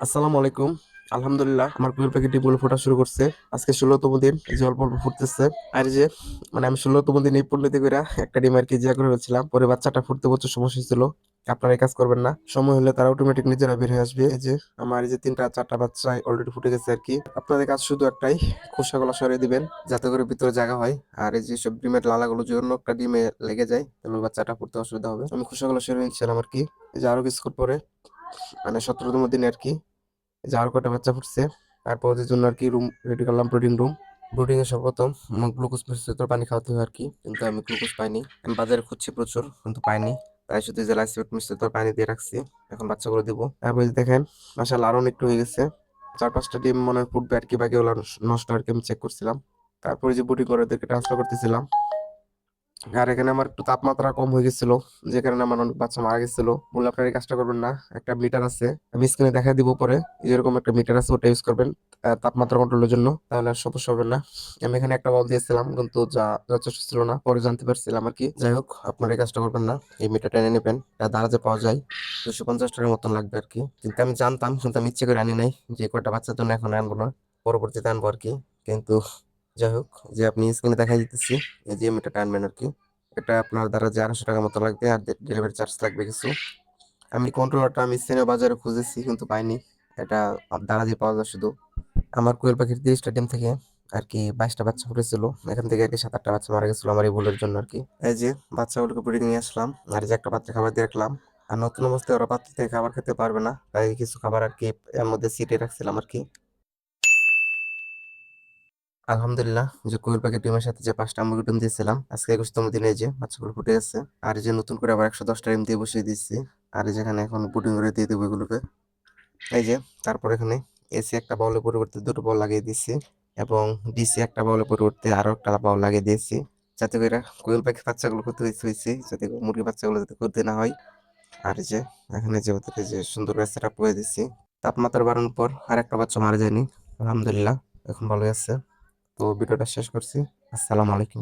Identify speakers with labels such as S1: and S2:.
S1: আসসালামু আলাইকুম। আলহামদুলিল্লাহ আমার কোয়েল পাখিটি ফুল ফোটা শুরু করছে। আজকে ১৬তম দিন। এই যে অল্প অল্প ফুটতেছে। আর এই যে আমি ১৬তম দিন এই পরিণতি কইরা একটা ডিম আরকি জিয়া করে ফেলছিলাম। পরে বাচ্চাটা ফুটতে প্রচুর সমস্যা হয়েছিল। আপনারা এই কাজ করবেন না। সময় হলে তারা অটোমেটিক নিজেরা বের হয়ে আসবে। এই যে আমার এই যে ৩টা ৪টা বাচ্চা অলরেডি ফুটে গেছে আরকি। আপনাদের কাজ শুধু একটাই, খোসাগুলো সরিয়ে দিবেন যাতে করে ভিতরে জায়গা হয়। আর এই যে সব ডিমের লালাগুলো যেন একটা ডিমে লেগে যায় তাহলে বাচ্চাটা ফুটতে অসুবিধা হবে। আমি খোসাগুলো সরিয়ে নিচ্ছিলাম আরকি। এই যে আরো কিছুক্ষণ পরে ১৭তম দিনে আরকি এই যে আরো কয়টা বাচ্চা ফুটছে। তারপর ওদের জন্য আর কি রুম রেডি করলাম, ব্রুডিং রুম। ব্রুডিং এর সর্বপ্রথম গ্লুকোজ মিশ্রিত পানি খাওয়াতে হয় আর কি, কিন্তু আমি গ্লুকোজ পাইনি। আমি বাজারে খুঁজছি প্রচুর কিন্তু পাইনি, তাই শুধু যে লাইসিবেট মিশ্রিত পানি দিয়ে রাখছি। এখন বাচ্চাগুলো দিব। তারপর এই যে দেখেন মাশাআল্লাহ আরো একটু হয়ে গেছে। ৪-৫টা ডিম মনে হয় ফুটবে আর কি, বাকি ওগুলো নষ্ট আর কি, আমি চেক করছিলাম। তারপরে যে ব্রুডিং করে ওদেরকে ট্রান্সফার করতেছিলাম। আর এখানে আমার একটু তাপমাত্রা কম হয়ে গেছিল, যে কারণে আমার অনেক বাচ্চা মারা গেছিল। বলে আপনারা এই কাজটা করবেন না। একটা মিটার আছে, আমি স্ক্রিনে দেখা দিব পরে। এরকম একটা মিটার আছে, ওটা ইউজ করবেন তাপমাত্রা কন্ট্রোলের জন্য, তাহলে আর সমস্যা হবে না। আমি এখানে একটা বল দিয়েছিলাম কিন্তু যা যথেষ্ট ছিল না, পরে জানতে পারছিলাম আর কি। যাই হোক, আপনারা এই কাজটা করবেন না। এই মিটারটা এনে নেবেন, এটা দারাজে পাওয়া যায়। 250 টাকার মতন লাগবে আর কি, কিন্তু আমি জানতাম, কিন্তু আমি ইচ্ছে করে আনি নাই যে কয়টা বাচ্চার জন্য এখন আনবো না, পরবর্তীতে আনবো আর কি। কিন্তু যাই হোক, যে আপনি স্ক্রিনে দেখা দিতেছি, এই যে মিটারটা আনবেন আর কি। এটা আপনার দ্বারা যে 250 টাকা মতো লাগবে, আর ডেলিভারি চার্জ লাগবে কিছু। আমি কন্ট্রোলারটা আমি স্থানীয় বাজারে খুঁজেছি কিন্তু পাইনি। এটা দারাজে পাওয়া যায় শুধু। আমার কোয়েল পাখির 30টা ডিম থেকে আর কি 22টা বাচ্চা ফুটেছিল। এখান থেকে আর কি 7-8টা বাচ্চা মারা গেছিল আমার এই ভুলের জন্য আর কি। এই যে বাচ্চাগুলোকে ব্রিডিং নিয়ে আসলাম, আর এই যে একটা পাত্রে খাবার দিয়ে রাখলাম। আর নতুন অবস্থায় ওরা পাত্র থেকে খাবার খেতে পারবে না, তাই কিছু খাবার আর কি এর মধ্যে সিটে রাখছিলাম আর কি। আলহামদুলিল্লাহ, যে কোয়েল পাখির ডিমের সাথে যে 5টা মুরগি ডিম দিয়েছিলাম, আজকে 21তম দিনে এই যে বাচ্চাগুলো ফুটে গেছে। আর এই যে নতুন করে আবার 110টা ডিম দিয়ে বসিয়ে দিচ্ছি। আর এই যেখানে এখন বুডিং করে দিয়ে দেবো এগুলোকে। এই যে তারপর এখানে এসি একটা বাউলের পরিবর্তে দুটো বাউল লাগিয়ে দিচ্ছি, এবং ডিসি একটা বাউলের পরিবর্তে আরো একটা বাউল লাগিয়ে দিয়েছি, যাতে করে কোয়েল পাখি বাচ্চাগুলো করতে হয়েছে, যাতে মুরগি বাচ্চাগুলো যাতে করতে না হয়। আর এই যে এখানে যে ওদেরকে যে সুন্দর করে সেট আপ করে দিচ্ছি। তাপমাত্রা বাড়ানোর পর আর একটা বাচ্চা মারা যায়নি, আলহামদুলিল্লাহ, এখন ভালোই আছে। তো ভিডিওটা শেষ করছি। আসসালামু আলাইকুম।